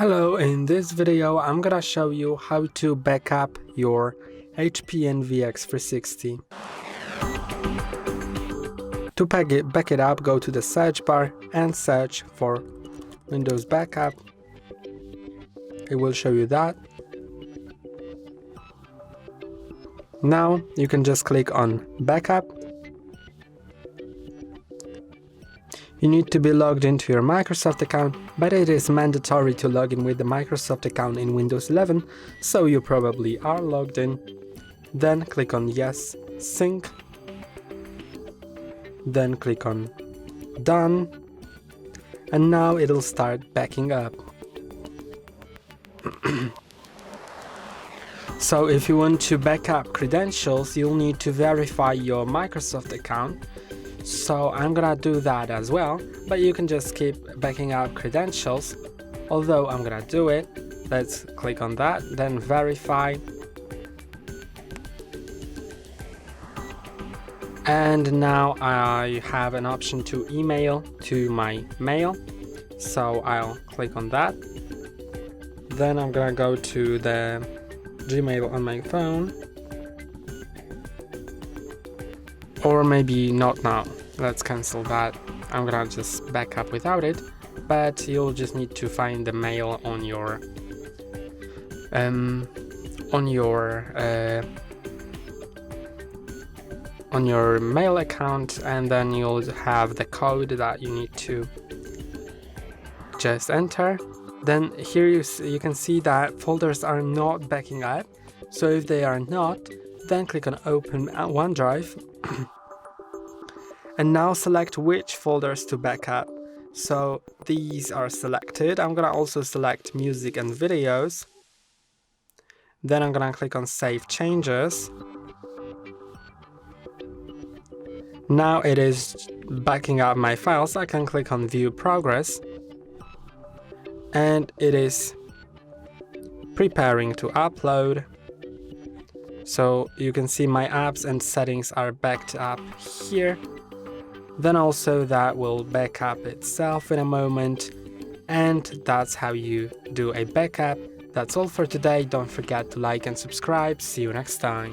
Hello, in this video I'm gonna show you how to backup your HP ENVY X360. To back it up, go to the search bar and search for Windows Backup. It will show you that. Now you can just click on Backup. You need to be logged into your Microsoft account, but it is mandatory to log in with the Microsoft account in Windows 11, so you probably are logged in. Then click on Yes, Sync. Then click on Done. And now it'll start backing up. So if you want to back up credentials, you'll need to verify your Microsoft account. So I'm gonna do that as well, but you can just keep backing up credentials, although I'm gonna do it. Let's click on that, then verify. And now I have an option to email to my mail, so I'll click on that. Then I'm gonna go to the Gmail on my phone. Or maybe not now. Let's cancel that. I'm gonna just back up without it, but you'll just need to find the mail on your mail account, and then you'll have the code that you need to just enter. Then here you can see that folders are not backing up. So if they are not, then click on Open OneDrive. And now select which folders to back up. So these are selected. I'm gonna also select music and videos. Then I'm gonna click on Save Changes. Now it is backing up my files. I can click on View Progress. And it is preparing to upload. So you can see my apps and settings are backed up here. Then also that will back up itself in a moment. And that's how you do a backup. That's all for today. Don't forget to like and subscribe. See you next time.